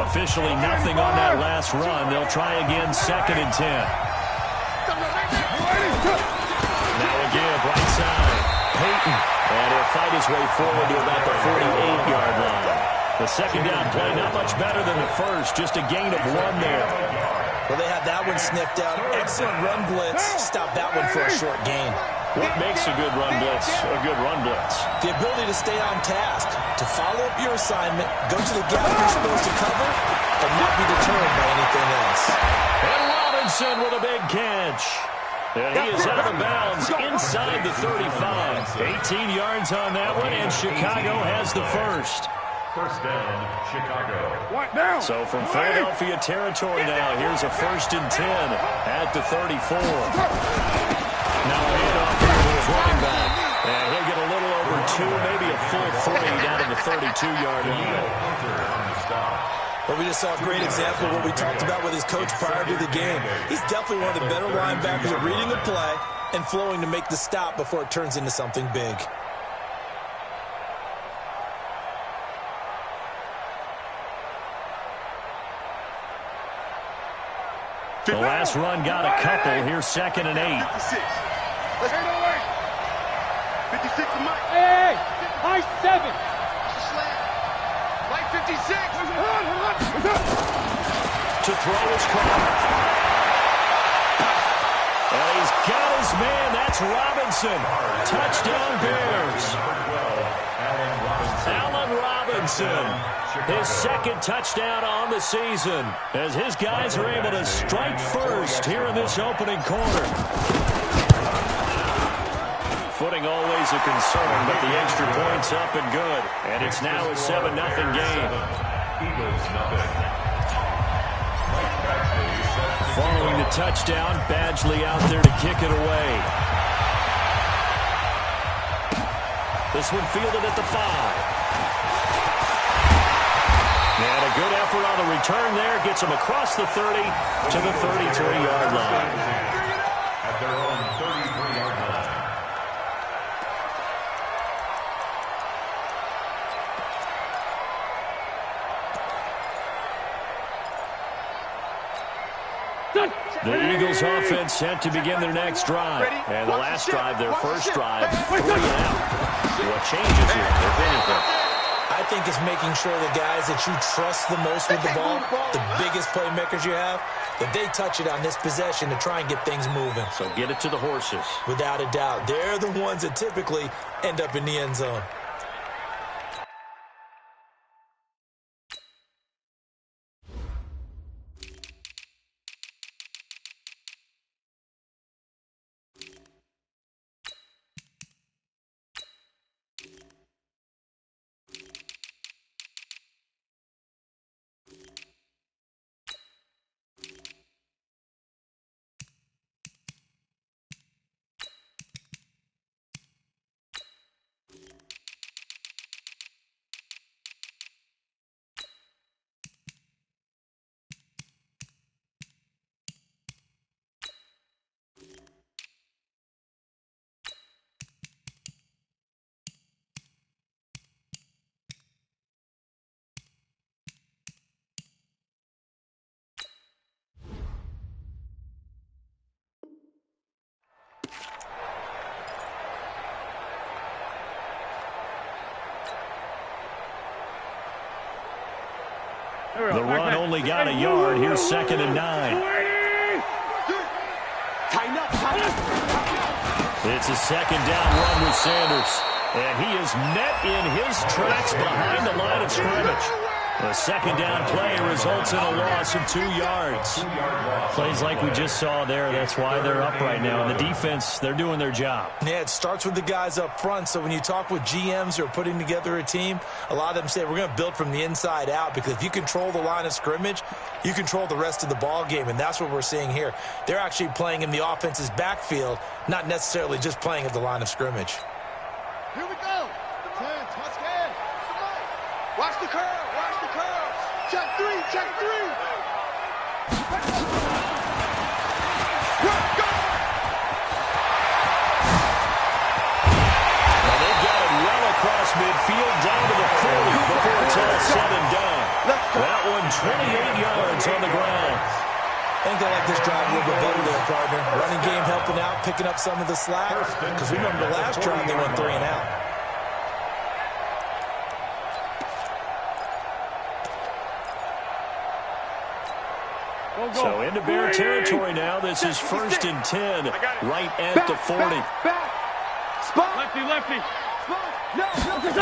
Officially nothing on that last run. They'll try again, 2nd and 10. Now a give, right side. Peyton. And he'll fight his way forward to about the 48-yard line. The second down play, not much better than the first. Just a gain of 1 there. Well, they had that one sniffed out. Excellent run blitz. Stop that one for a short gain. What makes a good run blitz a good run blitz? The ability to stay on task, to follow up your assignment, go to the gap you're supposed to cover, and not be deterred by anything else. And Robinson with a big catch. And he is out of bounds inside the 35. 18 yards on that one, and Chicago has the first. First down, Chicago. So from Philadelphia territory now, here's a 1st and 10 at the 34. Now a handoff to his running back. And he'll get a little over 2, maybe a full 3 down to the 32-yard line. Well, we just saw a great example of what we talked about with his coach prior to the game. He's definitely one of the better linebackers at reading the play and flowing to make the stop before it turns into something big. The last run got a couple. Here's 2nd and 8. 56 to Mike. Hey, high 7. Mike 56. To throw his car. And he's got his man. That's Robinson. Touchdown Bears. Allen Robinson. His 2nd touchdown on the season as his guys are able to strike first here in this opening quarter. Footing always a concern, but the extra point's up and good. And it's now a 7-0 game. Eagles nothing. Following the touchdown, Badgley out there to kick it away. This one fielded at the 5. And a good effort on the return there. Gets him across the 30 to the 33-yard line. At their own 33-yard line. The Eagles offense set to begin their next drive. And the last drive, their first drive, 3 and out. What changes here, if anything? I think it's making sure the guys that you trust the most with the ball, the biggest playmakers you have, that they touch it on this possession to try and get things moving. So get it to the horses. Without a doubt. They're the ones that typically end up in the end zone. The run only got a yard. Here's 2nd and 9. It's a 2nd down run with Sanders. And he is met in his tracks behind the line of scrimmage. The 2nd down play results in a loss of 2 yards. Plays like we just saw there. That's why they're up right now. And the defense, they're doing their job. Yeah, it starts with the guys up front. So when you talk with GMs who are putting together a team, a lot of them say we're going to build from the inside out, because if you control the line of scrimmage, you control the rest of the ball game. And that's what we're seeing here. They're actually playing in the offense's backfield, not necessarily just playing at the line of scrimmage. Here we go. 10, touch hand. Watch the curl. Watch the curl. Check 3. Check 3. Go. And they've got it well across midfield down to the 40 before it's all said and done. That one 28 yards on the ground. I think I like this drive a little bit better there, partner. Running game helping out, picking up some of the slack. Because remember the last drive, they went 3 and out. So into Bear territory now. This is 1st and 10, right at the 40. Spot. Lefty, lefty. Spot. No. Quick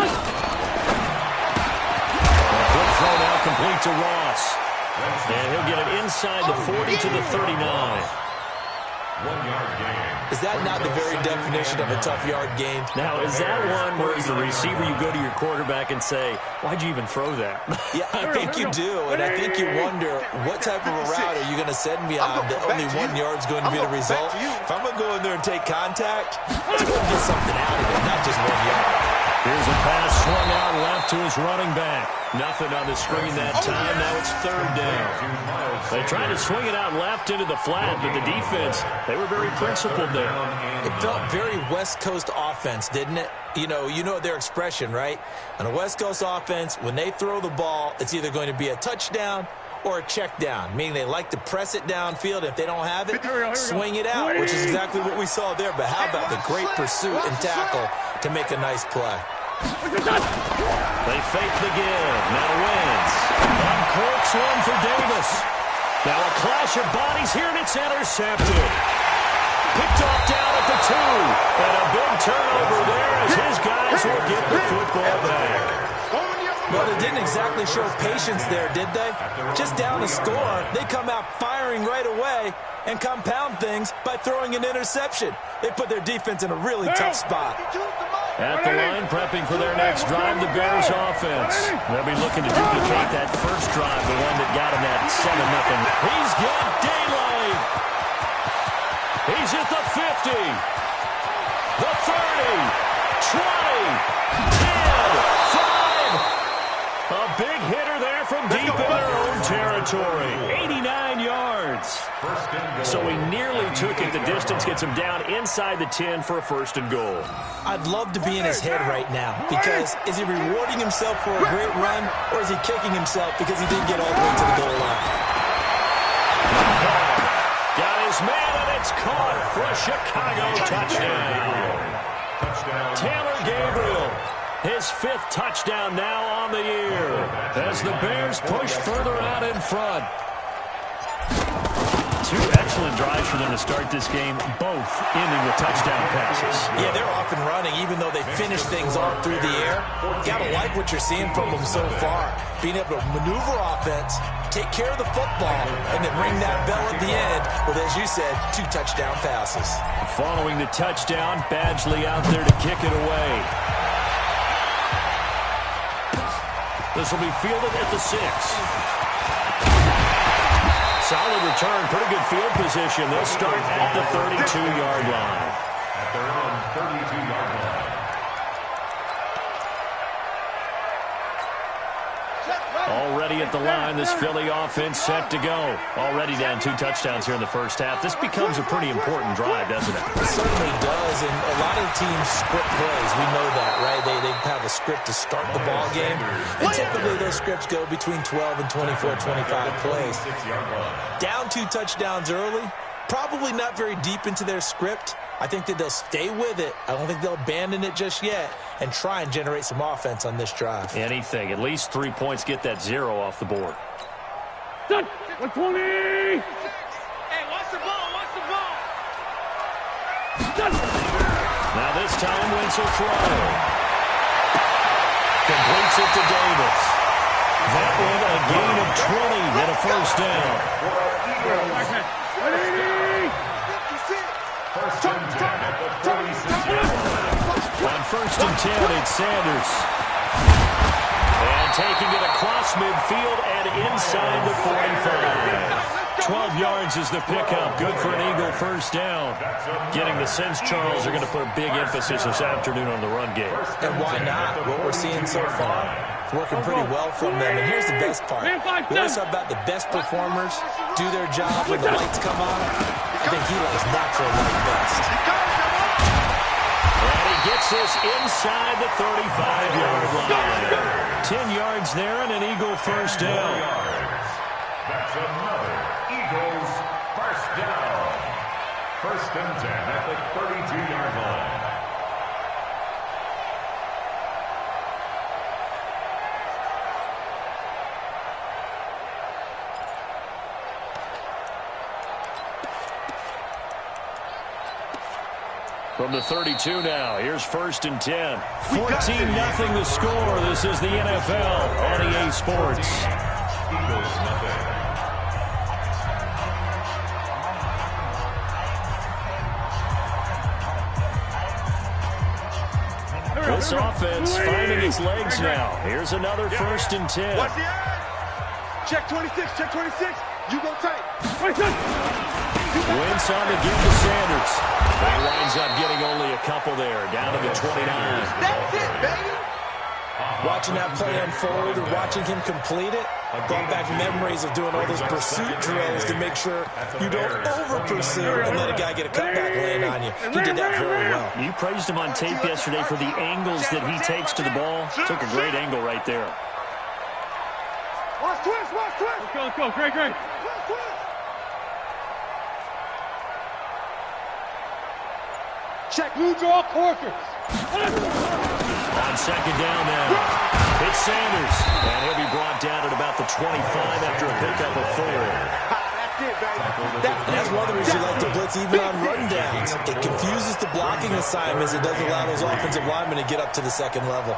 throw now complete to Ross. And he'll get it inside the 40 to the 39. 1 yard gain. Is that not the very definition of a tough yard gain? Now, is that one where as the receiver you go to your quarterback and say, why'd you even throw that? Yeah, I think you do, and I think you wonder what type of a route are you going to send me on that only 1 yard's going to be the result? If I'm going to go in there and take contact, let's go and get something out of it, not just 1 yard. Here's a pass swung out left to his running back. Nothing on the screen that time. Now it's 3rd down. They tried to swing it out left into the flat, but the defense, they were very principled there. It felt very West Coast offense, didn't it? You know their expression, right? On a West Coast offense, when they throw the ball, it's either going to be a touchdown or a check down, meaning they like to press it downfield. If they don't have it, swing it out, which is exactly what we saw there. But how about the great pursuit and tackle to make a nice play? They fake the give. Now Wentz. Uncorks one for Davis. Now a clash of bodies here, and it's intercepted. Picked off down at the 2. And a big turnover there as his guys will get the football back. Well, they didn't exactly show patience there, did they? Just down a score, they come out firing right away and compound things by throwing an interception. They put their defense in a really tough spot. At the line, prepping for their next drive, the Bears offense. They'll be looking to duplicate that first drive, the one that got him that 7-0. He's got daylight. He's at the 50, the 30, 20, 10, 5. A big hitter there from deep in their own territory. 89 yards. So he nearly took it. The distance gets him down inside the 10 for a 1st and goal. I'd love to be in his head right now, because is he rewarding himself for a great run, or is he kicking himself because he didn't get all the way to the goal line? Got his man, and it's caught for a Chicago touchdown. Taylor Gabriel, his 5th touchdown now on the year, as the Bears push further out in front. 2 excellent drives for them to start this game, both ending with touchdown passes. Yeah, they're off and running, even though they finish things off through the air. Gotta like what you're seeing from them so far. Being able to maneuver offense, take care of the football, and then ring that bell at the end with, as you said, 2 touchdown passes. Following the touchdown, Badgley out there to kick it away. This will be fielded at the 6. Solid return, pretty good field position. They'll start at the 32-yard line. At their own 32-yard line. Already at the line, this Philly offense set to go. Already down 2 touchdowns here in the first half. This becomes a pretty important drive, doesn't it? It certainly does, and a lot of teams script plays. We know that, right? They have a script to start the ball game, and typically those scripts go between 12 and 24, 25 plays. Down 2 touchdowns early, probably not very deep into their script. I think that they'll stay with it. I don't think they'll abandon it just yet and try and generate some offense on this drive. Anything. At least 3 points, get that 0 off the board. 120! Hey, watch the ball, watch the ball! Now this time, Wentz will throw. Completes it to Davis. That one a gain of 20 and a 1st down. On 1st and 10, it's Sanders. And taking it across midfield and inside the 45. 12 yards is the pickup. Good for an Eagle 1st down. Getting the sense Charles are going to put a big emphasis this afternoon on the run game. And why not? What we're seeing so far, it's working pretty well from them. And here's the best part. We always talk about the best performers do their job when the lights come on. I think he likes natural light best. And he gets this inside the 35-yard line. 10 yards there and an Eagle first down. That's another Eagles first down. First and 10 at the 32-yard line. From the 32 now, here's first and 10. 14-0 the score. This is the NFL on EA Sports. Eagles nothing. This offense finding its legs now. Here's another first and 10. Watch the eye. Check 26, check 26. You go tight. Wentz on to give to Sanders. He winds up getting only a couple there, down to the 29. That's it, baby. Watching that play unfold and watching him complete it brought back memories of doing all those pursuit drills to make sure you don't over-pursue and let a guy get a cutback land on you. He did that very well. You praised him on tape yesterday for the angles that he takes to the ball. Took a great angle right there. Watch twist, watch twist. Let's go. Great. Watch twist. Check new draw quarters. On second down now. It's Sanders. And he'll be brought down at about the 25 after a pickup of 4. That's it, baby. And that's one of the reasons you like to blitz even on rundowns. It confuses the blocking assignments. It doesn't allow those offensive linemen to get up to the second level.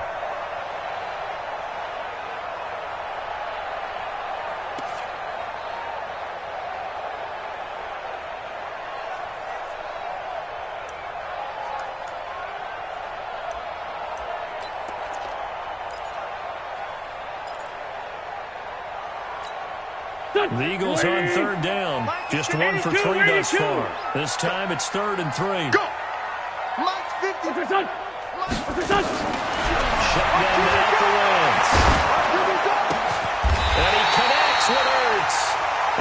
The Eagles on third down. Just 1 for 3 thus far. This time it's 3rd and 3. Go. Mike's 50. What's your son? Shut down now for Wentz. And he connects with Ertz.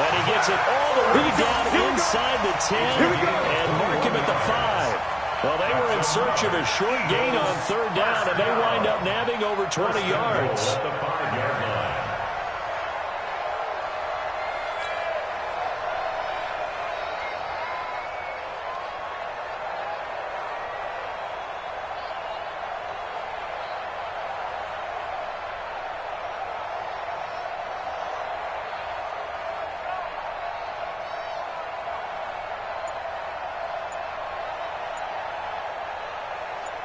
And he gets it all the way down inside the 10 and mark him at the 5. Well, they were in search of a short gain on third down, and they wind up nabbing over 20 yards. At the 5-yard line.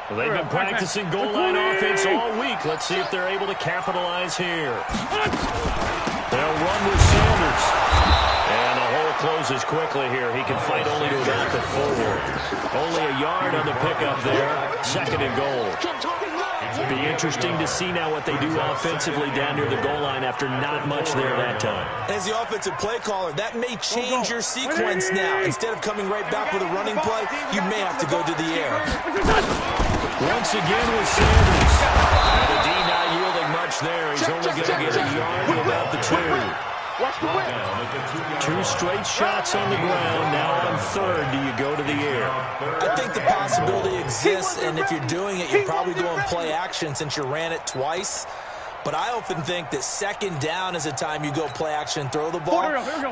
Well, they've been practicing goal line offense all week. Let's see if they're able to capitalize here. They'll run with Sanders. And the hole closes quickly here. He can fight only to about the 4. Only a yard on the pickup there. 2nd and goal. It'll be interesting to see now what they do offensively down near the goal line after not much there that time. As the offensive play caller, that may change your sequence now. Instead of coming right back with a running play, you may have to go to the air. Once again with Sanders. And the D not yielding much there. He's only going to get a yard to about the 2. Watch the whip. 2 straight shots on the ground. Now on 3rd, do you go to the air? I think the possibility exists, and if you're doing it, you're probably going play action since you ran it twice. But I often think that 2nd down is a time you go play action and throw the ball.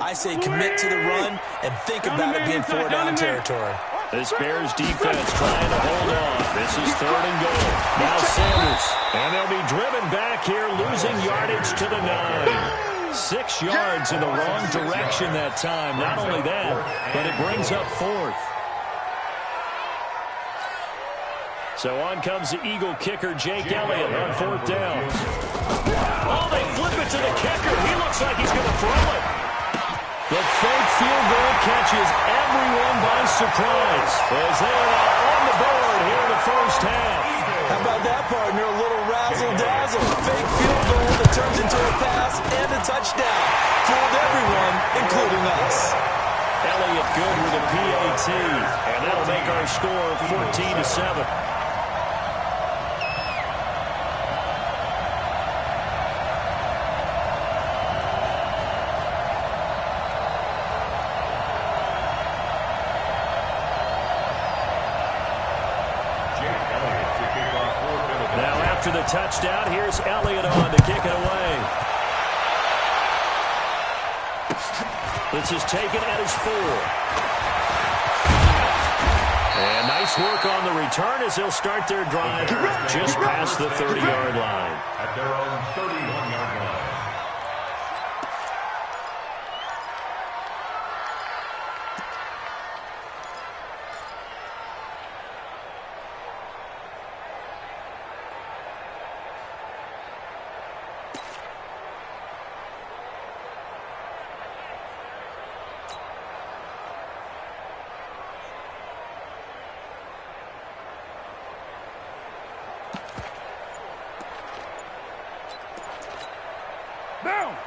I say commit to the run and think about it being 4-down territory. This Bears defense trying to hold on. This is 3rd and goal. Now Sanders. And they'll be driven back here, losing yardage to the 9. 6 yards in the wrong direction that time. Not only that, but it brings up 4th. So on comes the Eagle kicker, Jake Elliott, on 4th down. Oh, they flip it to the kicker. He looks like he's going to throw it. The fake field goal catches everyone by surprise as they are now on the board here in the first half. How about that, partner? A little razzle-dazzle. Fake field goal that turns into a pass and a touchdown. Fooled everyone, including us. Elliott good with a PAT, and that'll make our score 14-7. Jake Elliott after the touchdown. Here's Elliott on to kick it away. This is taken at his 4. And nice work on the return as they'll start their drive just past the 30-yard line. At their own 31-yard line.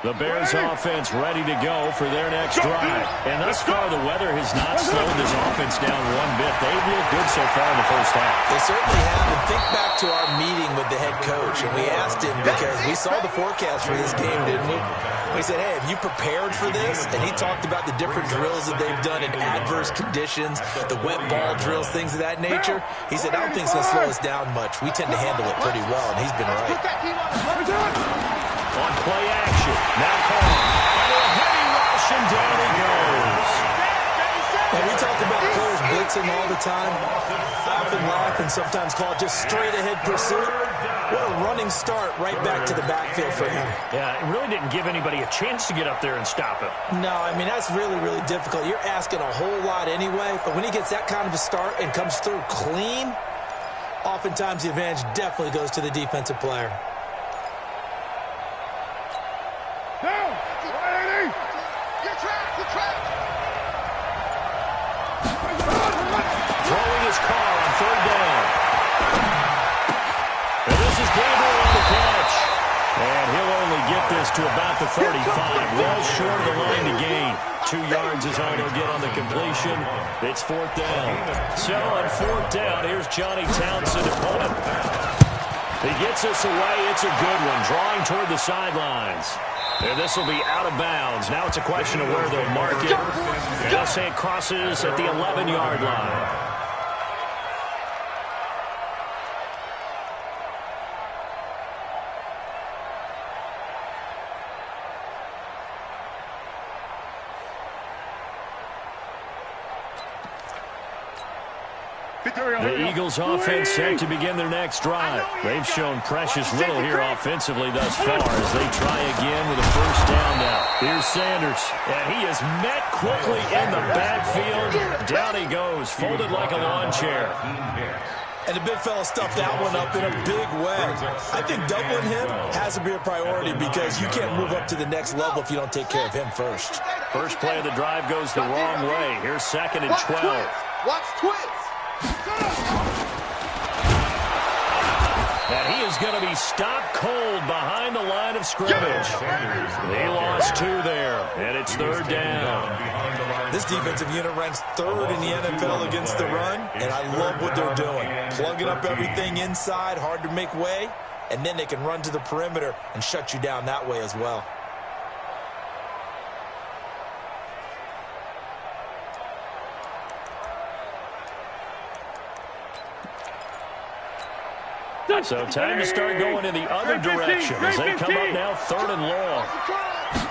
The Bears offense ready to go for their next drive. And thus far, the weather has not slowed this offense down one bit. They've looked good so far in the first half. They certainly have. And think back to our meeting with the head coach. And we asked him, because we saw the forecast for this game, didn't we? We said, hey, have you prepared for this? And he talked about the different drills that they've done in adverse conditions, the wet ball drills, things of that nature. He said, I don't think it's going to slow us down much. We tend to handle it pretty well, and he's been right. On play action. Now Carr. Under a heavy rush, and down he goes. And we talk about players blitzing all the time. I often laugh and sometimes call it just straight ahead pursuit. What a running start right back to the backfield for him. Yeah, it really didn't give anybody a chance to get up there and stop him. No, I mean, that's really, really difficult. You're asking a whole lot anyway, but when he gets that kind of a start and comes through clean, oftentimes the advantage definitely goes to the defensive player. Throwing his car on 3rd down. And this is Gabriel on the catch. And he'll only get this to about the 35. Well short of the line to gain. 2 yards is all he'll get on the completion. It's 4th down. So on 4th down, here's Johnny Townsend to punt it. He gets us away. It's a good one. Drawing toward the sidelines. And this will be out of bounds. Now it's a question of where they'll mark it. And they'll say it crosses at the 11-yard line. The Eagles offense set to begin their next drive. They've shown precious little here offensively thus far as they try again with a 1st down now. Here's Sanders, and he is met quickly in the backfield. Down he goes, folded like a lawn chair. And the big fella stuffed that one up in a big way. I think doubling him has to be a priority because you can't move up to the next level if you don't take care of him first. First play of the drive goes the wrong way. Here's 2nd and 12. Watch twins. And he is going to be stopped cold behind the line of scrimmage. They lost 2 there, and it's 3rd down. This defensive unit ranks 3rd in the NFL against the run, and I love what they're doing. Plugging up everything inside, hard to make way, and then they can run to the perimeter and shut you down that way as well. So time to start going in the other direction as they come up now 3rd and long.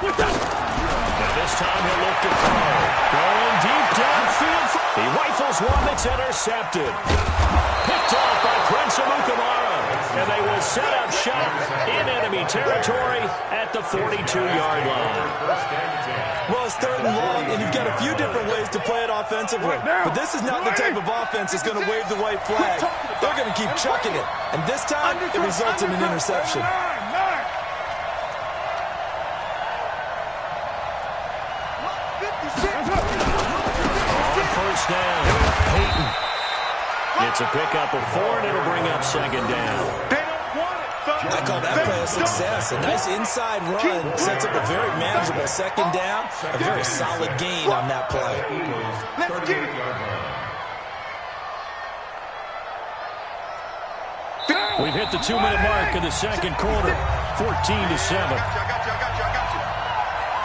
And this time he'll look to throw. Going deep downfield. He rifles one that's intercepted. Picked off by Prince Amukamara. And they will set up shop in enemy territory at the 42-yard line. Well, it's 3rd and long, and you've got a few different ways to play it offensively. But this is not the type of offense that's going to wave the white flag. They're going to keep chucking it. And this time, it results in an interception. On 1st down, Peyton. It's a pickup of 4, and it'll bring up 2nd down. I call that play a success. A nice inside run sets up a very manageable 2nd down. A very solid gain on that play. We've hit the 2-minute mark of the 2nd quarter. 14-7.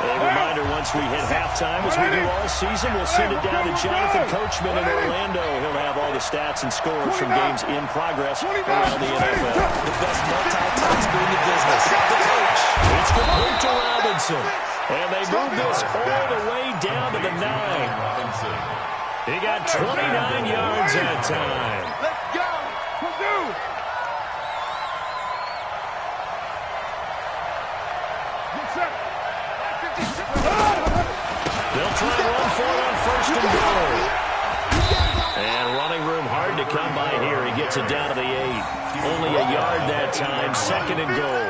A reminder, once we hit halftime, as we do all season, we'll send it down to Jonathan Coachman in Orlando. He'll have all the stats and scores from games in progress around the NFL. The best Robinson. And they move this all the way down to the 9. He got 29 yards that time. Let's go. Purdue. They'll try and run for it on 1st and goal. And running room hard to come by here. He gets it down to the 8. Only a yard that time. 2nd and goal.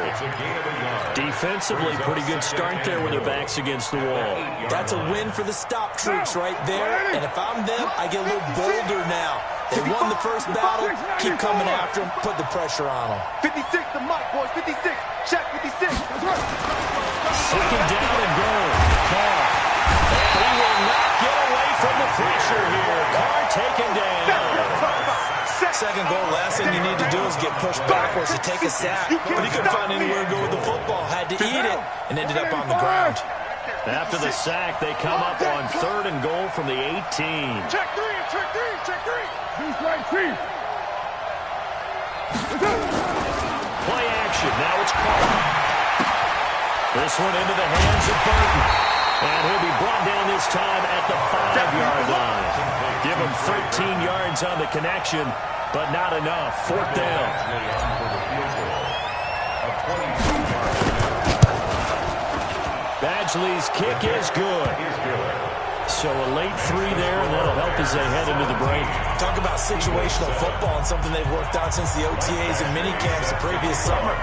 Defensively, pretty good start there with their backs against the wall. That's a win for the stop troops right there. And if I'm them, I get a little bolder now. They won the first battle. Keep coming after them. Put the pressure on them. 56 to Mike, boys. 56. Check 56. That's right. 2nd down and goal. Carr. And he will not get away from the pressure here. Carr taken down. 2nd goal, last thing you need to do is get pushed backwards to take a sack. But he couldn't find anywhere to go with the football. Had to eat it and ended up on the ground. After the sack, they come up on 3rd and goal from the 18. Check 3, check 3, check 3. Play action. Now it's Carr. This one into the hands of Burton. And he'll be brought down this time at the 5-yard line. Give him 13 yards on the connection, but not enough. 4th down. Badgley's kick is good. So a late 3 there, and that'll help as they head into the break. Talk about situational football and something they've worked on since the OTAs and minicamps the previous summer.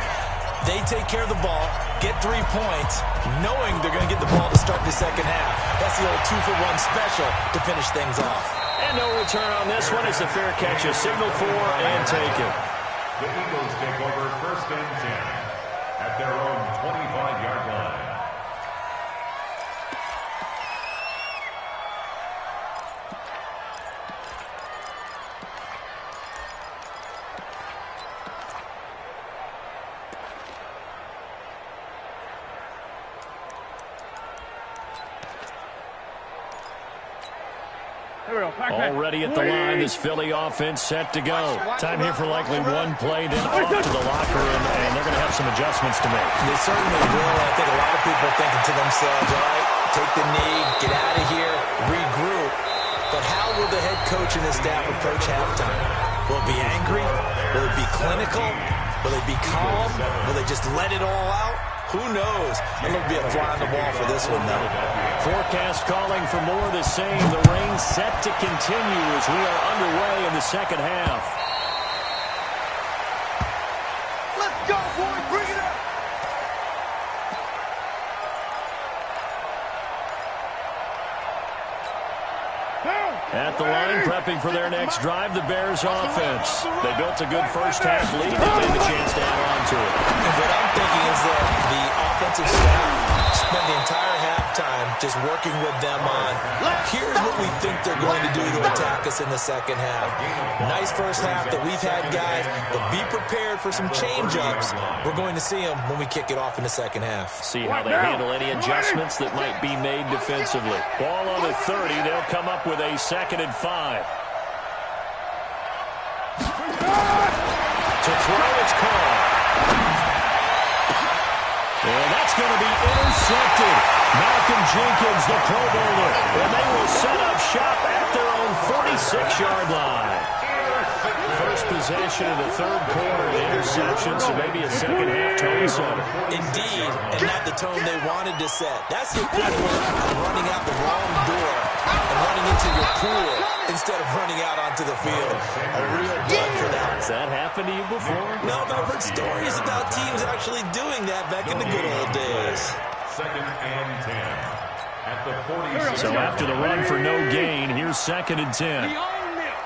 They take care of the ball, get 3 points, knowing they're going to get the ball to start the second half. That's the old 2-for-1 special to finish things off. And no return on this one as the fair catch is signaled for and taken. The Eagles take over 1st and 10 at their own 25-yard line. Already at the line, this Philly offense set to go. Time here for likely one play, then off to the locker room, and they're going to have some adjustments to make. They certainly will. I think a lot of people are thinking to themselves, all right, take the knee, get out of here, regroup. But how will the head coach and his staff approach halftime? Will it be angry? Will it be clinical? Will it be calm? Will they just let it all out? Who knows? It'll be a fly on the wall for this one, though. Forecast calling for more of the same. The rain set to continue as we are underway in the second half. Let's go, boys. Bring it up. At the line, prepping for their next drive, the Bears offense. They built a good first half lead. Now they have a chance to add on to it. And what I'm thinking is that the offensive staff spent the entire halftime just working with them on, here's what we think they're going to do to attack us in the second half. Nice first half that we've had, guys, but be prepared for some change-ups. We're going to see them when we kick it off in the second half. See how they handle any adjustments that might be made defensively. Ball on the 30. They'll come up with a 2nd and 5. To throw, it's Carr. And that's going to be intercepted. Malcolm Jenkins, the Pro Bowler. And they will set up shop at their own 46-yard line. First possession of the 3rd quarter, the interception, so maybe a second half tone setter. Indeed, and not the tone they wanted to set. That's the equivalent of running out the wrong door and running into your pool instead of running out onto the field. A real blood for that. Has that happened to you before? No, but I've heard stories about teams actually doing that back in the good old days. 2nd and 10 at the 46. So after the run for no gain, here's 2nd and 10. We own them.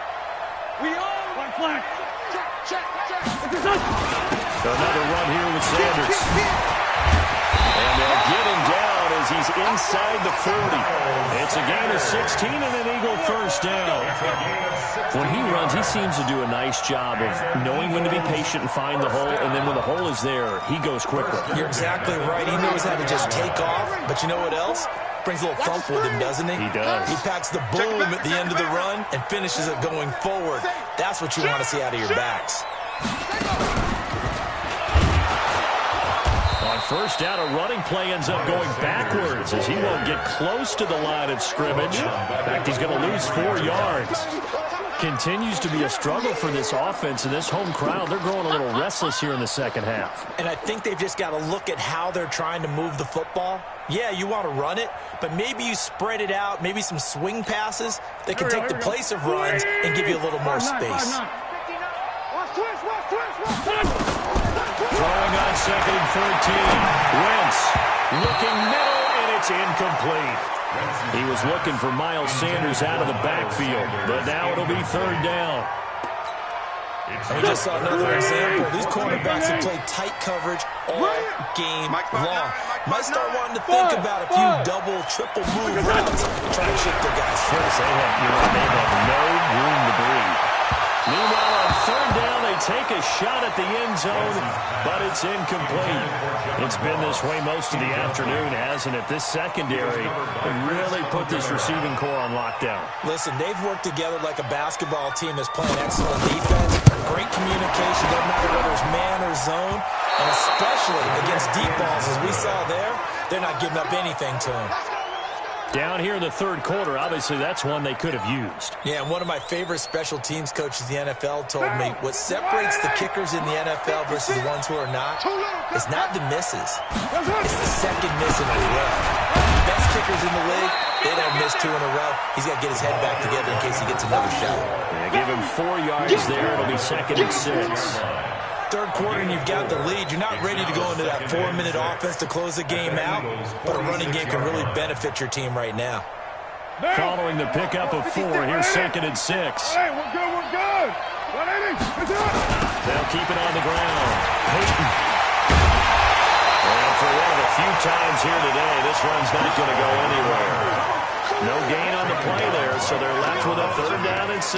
We own one flag. Check, check, check. Another run here with Sanders. And they'll get him down as he's inside the 40. It's a gain of 16 and an Eagle first down. When he runs, he seems to do a nice job of knowing when to be patient and find the hole, and then when the hole is there, he goes quickly. You're exactly right. He knows how to just take off, but you know what else? Brings a little thump with him, doesn't he? He does. He packs the boom at the end of the run and finishes it going forward. That's what you want to see out of your backs. On First down, a running play ends up going backwards as he won't get close to the line of scrimmage. In fact, he's going to lose 4 yards. Continues to be a struggle for this offense and this home crowd. They're growing a little restless here in the second half. And I think they've just got to look at how they're trying to move the football. Yeah, you want to run it, but maybe you spread it out, maybe some swing passes that can take the place of runs and give you a little more space. Throwing on 2nd and 13. Wentz looking middle, and it's incomplete. He was looking for Miles Sanders out of the backfield, but now it'll be 3rd down. And we just saw another example. These cornerbacks have played tight coverage all game long. Might start wanting to think about a few double, triple move routes and try to shift their guys first. They have no room to breathe. Meanwhile, on 3rd down, they take a shot at the end zone, but it's incomplete. It's been this way most of the afternoon, hasn't it? This secondary really put this receiving core on lockdown. Listen, they've worked together like a basketball team that's playing excellent defense. Great communication, doesn't matter whether it's man or zone, and especially against deep balls, as we saw there, they're not giving up anything to them. Down here in the 3rd quarter, obviously that's one they could have used. Yeah, and one of my favorite special teams coaches in the NFL told me what separates the kickers in the NFL versus the ones who are not is not the misses. It's the second miss in a row. The best kickers in the league, they don't miss 2 in a row. He's got to get his head back together in case he gets another shot. Yeah, give him 4 yards there. It'll be 2nd and 6. 3rd quarter and you've got the lead. You're not ready to go into that 4-minute offense to close the game out, but a running game can really benefit your team right now. Following the pickup of 4, here's 2nd and 6. Hey, we're good, we're good. They'll keep it on the ground. Peyton. And for one of the few times here today, this run's not going to go anywhere. No gain on the play there, so they're left with a 3rd down and 6.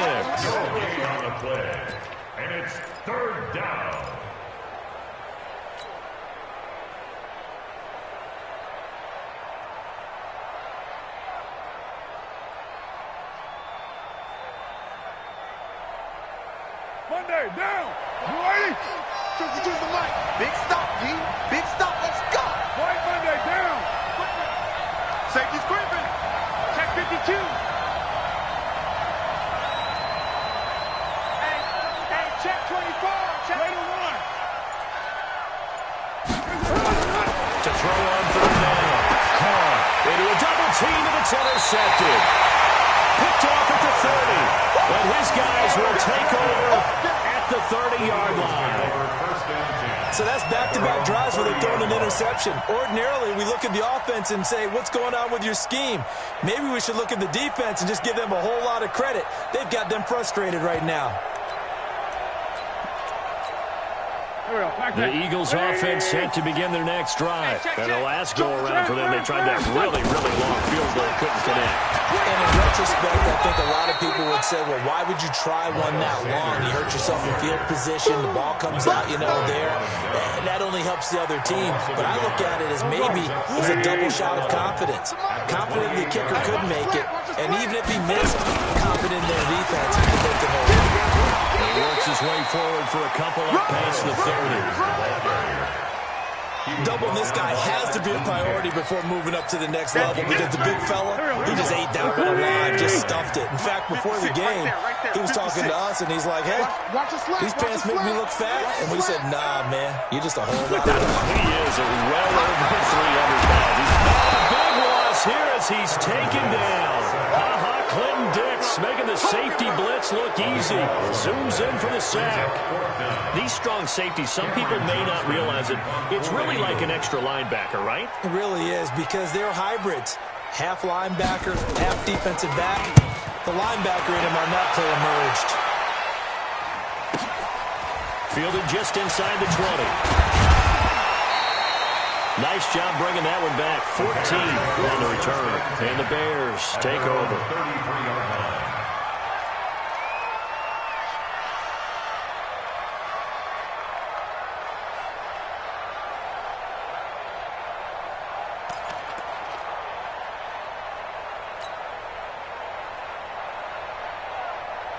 And it's 3rd down. Monday, down. You ready? To the mic. Big stop, D. Big stop. Let's go. White Monday, down. Safety's gripping. Check 52. Hey, check 24. Check way to run. To throw on 3rd down. Carr into a double team, and it's intercepted. Picked off at the 30. But his guys will take over at the 30-yard line. So that's back-to-back drives where they've thrown an interception. Ordinarily, we look at the offense and say, what's going on with your scheme? Maybe we should look at the defense and just give them a whole lot of credit. They've got them frustrated right now. The Eagles offense set to begin their next drive. And the last go-around for them, they tried that really, really long field goal, couldn't connect. And in retrospect, I think a lot of people would say, well, why would you try one that long? You hurt yourself in field position, the ball comes out, there. That only helps the other team. But I look at it as maybe it was a double shot of confidence. Confident the kicker could make it, and even if he missed, confident in their defense, he could make the hold. He works his way forward for a couple up past the 30. Doubling this guy has to be a priority before moving up to the next level because the big fella, he just ate that one alive, just stuffed it. In fact, before the game, he was talking to us, and he's like, hey, these pants make me look fat. And we said, nah, man, you're just a whole lot of fat. He is well over 300 pounds. He's got a big loss here as he's taken down. Clinton Dix making the safety blitz look easy. Zooms in for the sack. These strong safeties, some people may not realize it. It's really like an extra linebacker, right? It really is because they're hybrids. Half linebacker, half defensive back. The linebacker in him on that play emerged. Fielded just inside the 20. Nice job bringing that one back. 14 on the return. And the Bears take over. 33-yard line.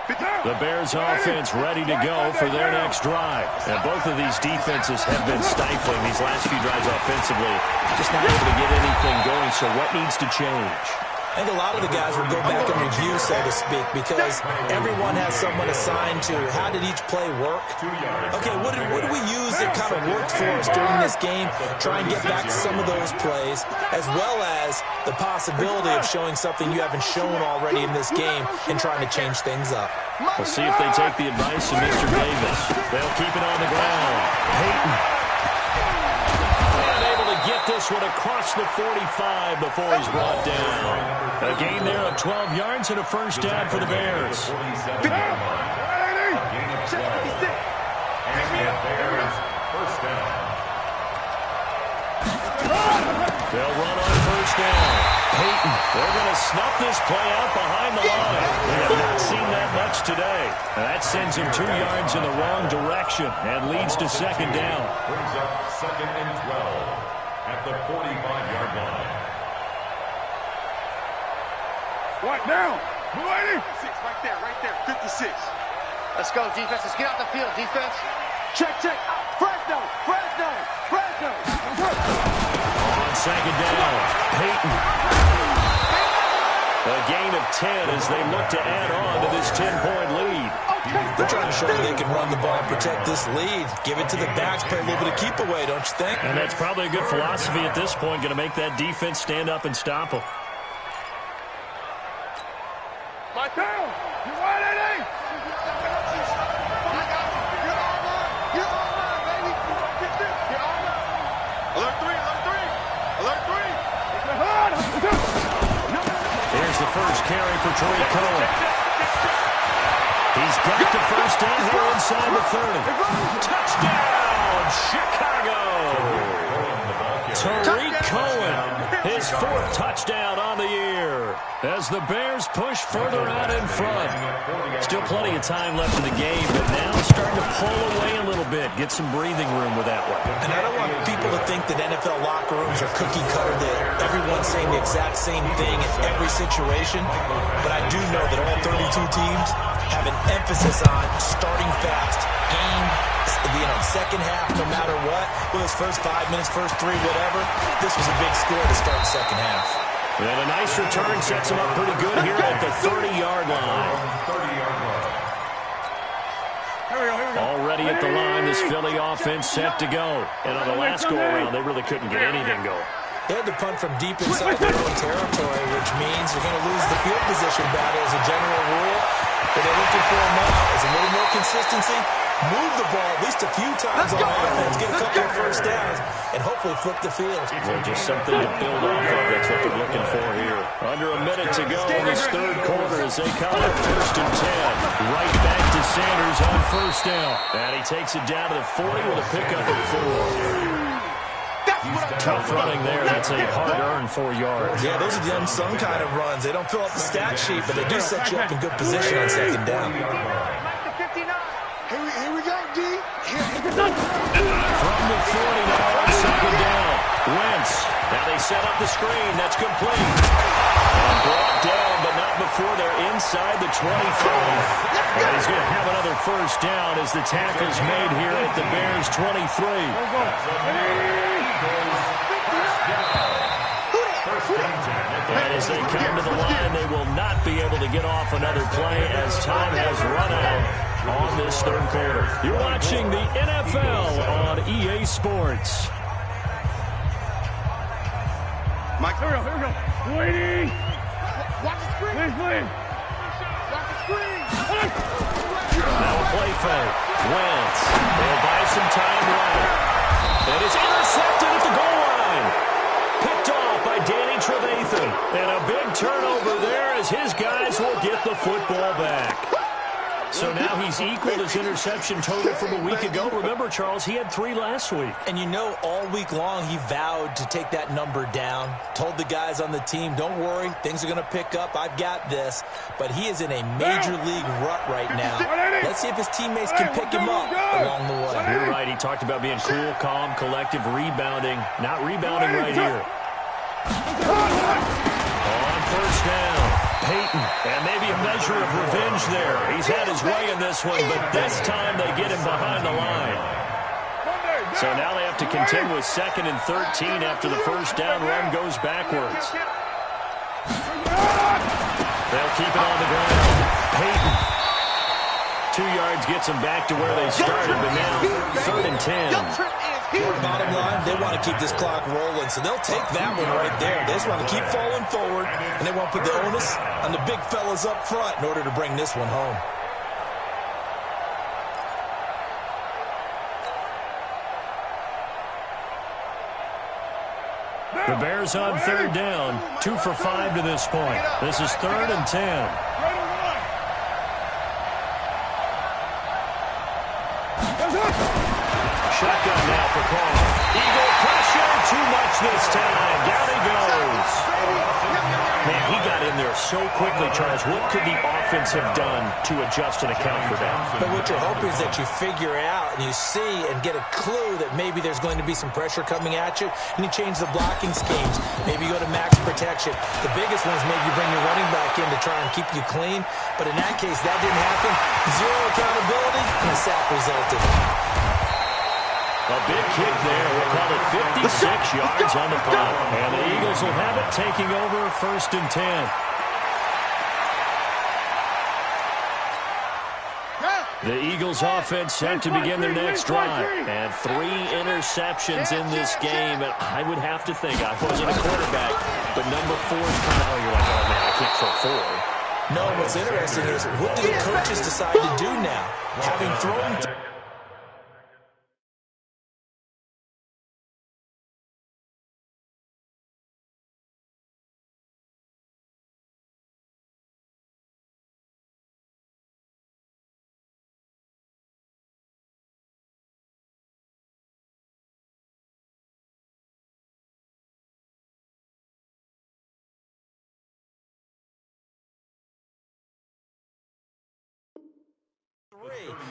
The Bears offense ready to go for their next drive. And both of these defenses have been stifling these last few drives offensively. Just not able to get anything going, so what needs to change? I think a lot of the guys will go back and review, so to speak, because everyone has someone assigned to how did each play work. Okay, what did we use that kind of worked for us during this game? Try and get back to some of those plays, as well as the possibility of showing something you haven't shown already in this game and trying to change things up. We'll see if they take the advice of Mr. Davis. They'll keep it on the ground. Peyton. Get this one across the 45 before he's brought down. A gain there of 12 yards and a first down for the Bears. They'll run on first down. Peyton, they're going to snuff this play out behind the line. We have not seen that much today. That sends him 2 yards in the wrong direction and leads to second down. Brings up second and 12. At the 45-yard line. What now? Ready? 6 right there, 56. Let's go, defense. Let's get out the field, defense. Check. Fresno. On second down, Peyton. A gain of 10 as they look to add on to this 10-point lead. They're trying to show they can run the ball and protect this lead. Give it to the backs, play a little bit of keep away, don't you think? And that's probably a good philosophy at this point, going to make that defense stand up and stop them. My down. You want it? You're all mine, baby. You're all mine. Alert 3. Here's the first carry for Tariq Cohen. He's got the first down here inside the 30. Touchdown, Chicago! Tariq Cohen, his 4th touchdown on the year. As the Bears push further out in front. Still plenty of time left in the game, but now starting to pull away a little bit. Get some breathing room with that one. And I don't want people to think that NFL locker rooms are cookie cutter, that everyone's saying the exact same thing in every situation. But I do know that all 32 teams have an emphasis on starting fast, second half, no matter what. Well, those first 5 minutes, first 3, whatever. This was a big score to start the second half. And a nice return sets him up pretty good here at the 30-yard line. Already at the line, this Philly offense set to go. And on the last go-around, they really couldn't get anything going. They had to punt from deep inside their own territory, which means you're going to lose the field position battle as a general rule. What they're looking for now is a little more consistency, move the ball at least a few times on offense, get a couple of first downs, and hopefully flip the field. Well, just something to build off of. That's what they're looking for here. Under a minute to go in this third quarter as they come up 1st and 10. Right back to Sanders on first down. And he takes it down to the 40 with a pickup of 4. Tough running there. That's a hard-earned 4 yards. Yeah, those are the unsung kind of runs. They don't fill up the stat sheet, but they do set you up in good position on second down. Here we go, D. From the 40 now on second down. Wentz. Now they set up the screen. That's complete. And brought down, but not before they're inside the 25. And he's going to have another first down as the tackle's made here at the Bears 23. And as they come to the line, they will not be able to get off another play as time has run out on this third quarter. You're watching the NFL on EA Sports. Mike, here we go. Waiting. Watch the screen. Please. Watch the screen. Now a play fake. Wentz. They'll buy some time right. It is intercepted at the goal line. Picked off by Danny Trevathan. And a big turnover there as his guys will get the football back. So now he's equaled his interception total from a week ago. Remember, Charles, he had 3 last week. And you know, all week long he vowed to take that number down. Told the guys on the team, don't worry, things are going to pick up. I've got this. But he is in a major league rut right now. Let's see if his teammates can pick him up along the way. You're right. He talked about being cool, calm, collective, rebounding. Not rebounding right here. On first down. Peyton, and maybe a measure of revenge there. He's had his way in this one, but this time they get him behind the line. So now they have to contend with 2nd and 13 after the first down run goes backwards. They'll keep it on the ground. Peyton. 2 yards gets them back to where they started, but now 3rd and 10. Bottom line, they want to keep this clock rolling, so they'll take that one right there. They just want to keep falling forward, and they want to put the onus on the big fellas up front in order to bring this one home. The Bears on 3rd down, 2 for 5 to this point. This is 3rd and 10. Shotgun now for Carl. Eagle pressure, too much this time. Down he goes. Man, he got in there so quickly, Charles. What could the offense have done to adjust and account for that? But what you're hoping is that you figure out and you see and get a clue that maybe there's going to be some pressure coming at you, and you change the blocking schemes. Maybe you go to max protection. The biggest one is maybe you bring your running back in to try and keep you clean. But in that case, that didn't happen. Zero accountability, and a sack resulted. A big kick there. We'll call it 56 yards on the punt. And the Eagles will have it, taking over 1st and 10. The Eagles offense set to begin their next drive. And 3 interceptions in this game. And I would have to think, I wasn't a quarterback, but number 4 is kind of, you're like, oh man, I can't throw 4. No, what's interesting is, what do the coaches decide to do now? Having thrown...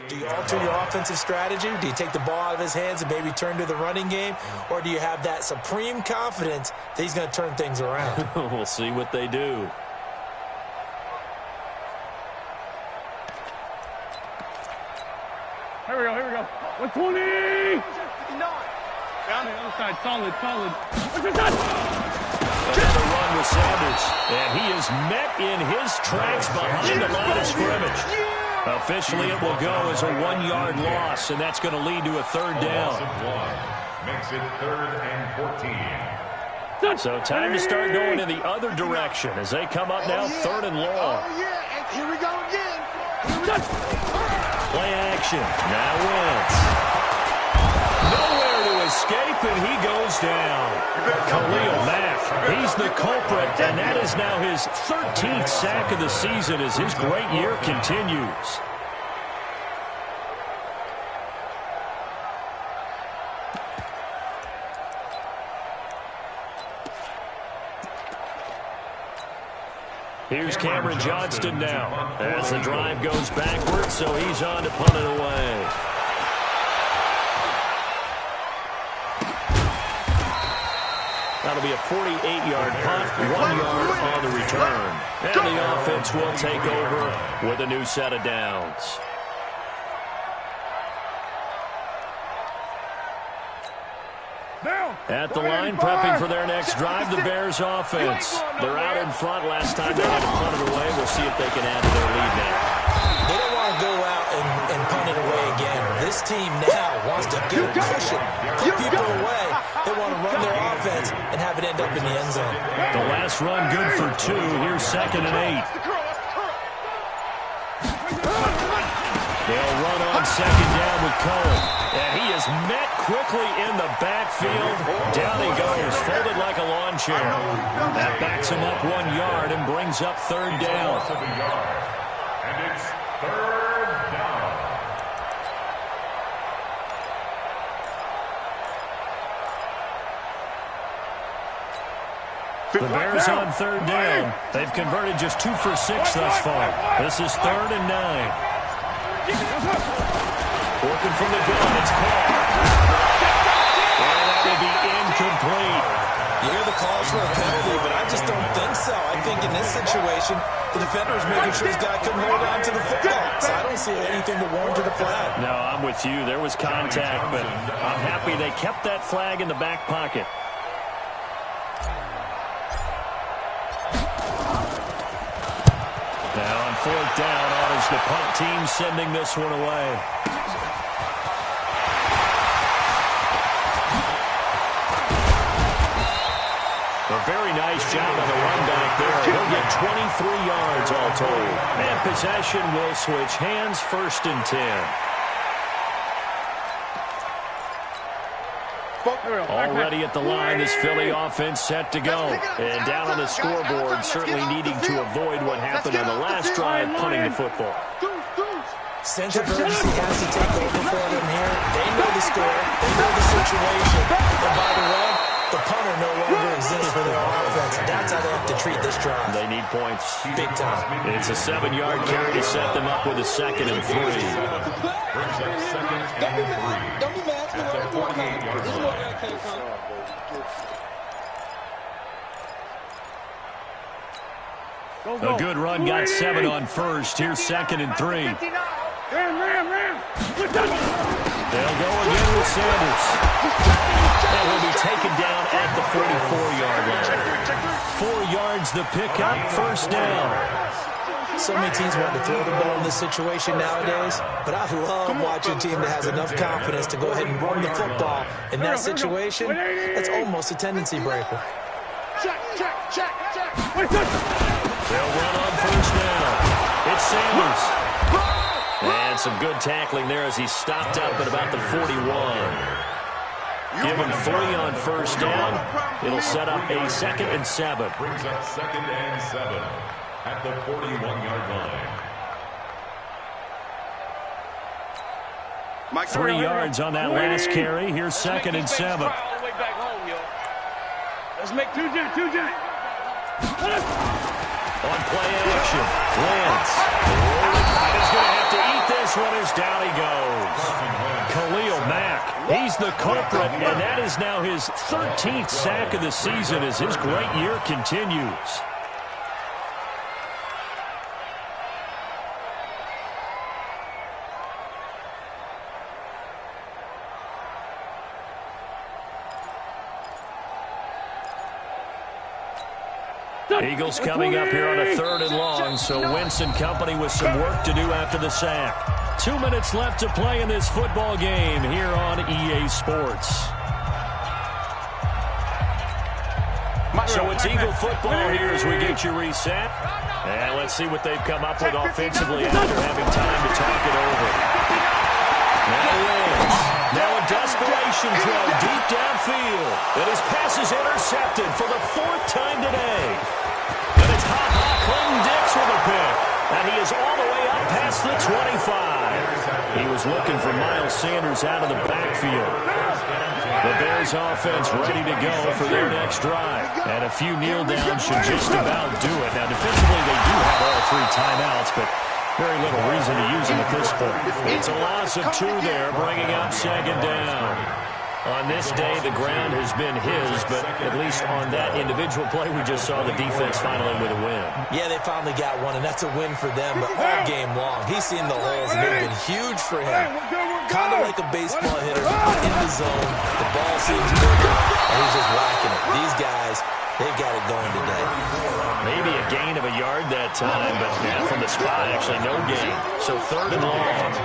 Do you alter your offensive strategy? Do you take the ball out of his hands and maybe turn to the running game? Or do you have that supreme confidence that he's going to turn things around? We'll see what they do. Here we go. 120! Down the other side, solid. Another run with Sanders. And he is met in his tracks behind the line of scrimmage. Officially, it will go as a 1-yard loss, and that's going to lead to a 3rd down. Makes it 3rd and 14. So time to start going in the other direction as they come up now 3rd and long. Oh, yeah, and here we go again. Play action. Now Wentz. Nowhere to escape, and he goes down. Khalil Mack, he's the culprit, and that is now his 13th sack of the season as his great year continues. Here's Cameron Johnston now as the drive goes backwards, so he's on to punt it away. That'll be a 48-yard punt, 1 yard on the return. And the offense will take over with a new set of downs. At the line, prepping for their next drive, the Bears offense. They're out in front. Last time they had to punt it away. We'll see if they can add to their lead now. They don't want to go out and punt it away again. This team now wants to go push it, put people away. They want to run their offense and have it end up in the end zone. The last run good for 2. Here's 2nd and 8. They'll run on 2nd down with Cohen. And he is met quickly in the backfield. Down he goes, folded like a lawn chair. That backs him up 1 yard and brings up 3rd down. And it's 3rd down. The Bears on 3rd down. They've converted just 2 for 6 thus far. This is 3rd and 9. Working from the gun, it's caught. And that will be incomplete. You hear the calls for a penalty, but I just don't think so. I think in this situation, the defender was making sure his guy couldn't hold on to the football. So I don't see anything that warranted a flag. No, I'm with you. There was contact, but I'm happy they kept that flag in the back pocket. Now on fourth down, is the punt team sending this one away. A very nice job on the run back there. He'll get 23 yards all told. And possession will switch hands, 1st and 10. Already at the line, this Philly offense set to go. And down on the scoreboard, certainly needing to avoid what happened on the last drive, punting the football. Sense of urgency has to take over for them here. They know the score. They know the situation. And by the way, the punter no longer exists for their offense. That's how they have to treat this drive. They need points. Big time. It's a 7-yard carry to set them up with a 2nd and 3. Brings up 2nd and 3. Don't be mad. At the 48-yard line. A good run got 7 on 1st. Here's 2nd and 3. Ram. They'll go again with Sanders. And will be taken down at the 44-yard line. 4 yards the pickup, 1st down. So many teams want to throw the ball in this situation nowadays, but I love watching a team that has enough confidence to go ahead and run the football. In that situation, it's almost a tendency breaker. Check. They'll run on 1st down. It's Sanders. And some good tackling there as he stopped up at about the 41. Give him 3 on 1st down. It'll set up a 2nd and 7. Brings up 2nd and 7 at the 41-yard line. 3 yards on that last carry. Here's 2nd and 7. Let's make two giant. On play action, Lance. He's going to have to eat this one as down he goes. Khalil Mack, he's the culprit, and that is now his 13th sack of the season as his great year continues. Eagles coming up here on a 3rd and long, so Wentz and company with some work to do after the sack. 2 minutes left to play in this football game here on EA Sports. So it's Eagle football here as we get you reset. And let's see what they've come up with offensively after having time to talk it over. Now a desperation throw deep downfield. And his pass is intercepted for the 4th time today. And it's Clinton Dix with a pick. And he is all the way up past the 25. He was looking for Miles Sanders out of the backfield. The Bears offense ready to go for their next drive. And a few kneel downs should just about do it. Now defensively they do have all 3 timeouts, but very little reason to use them at this point. It's a loss of 2 there, bringing up 2nd down. On this day, the ground has been his, but at least on that individual play, we just saw the defense finally with a win. Yeah, they finally got one, and that's a win for them, but all game long, he's seen the holes, and they've been huge for him. Kind of like a baseball hitter, in the zone, the ball seems bigger, and he's just whacking it. These guys, they've got it going today. Maybe a gain of a yard that time, but from the spot, actually no gain. So 3rd and long.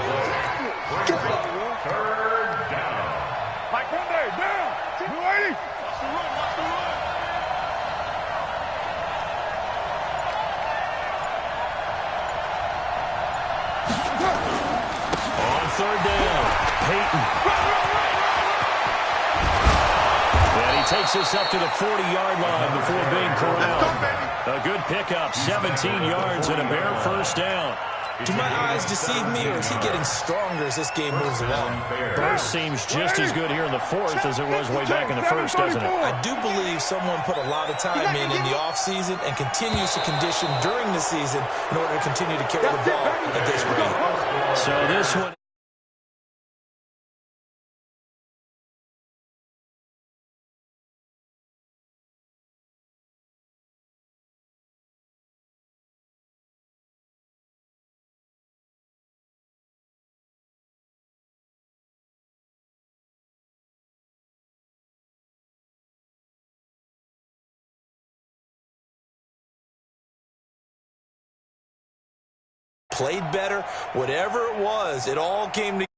On 3rd down, Peyton. And he takes us up to the 40-yard line before being corralled. A good pickup, 17 yards and a Bear 1st down. Do my eyes deceive me, or is he getting stronger as this game moves along? Burst seems just as good here in the 4th as it was way back in the 1st, doesn't it? I do believe someone put a lot of time in the offseason and continues to condition during the season in order to continue to carry the ball at this rate. So this one played better, whatever it was, it all came together.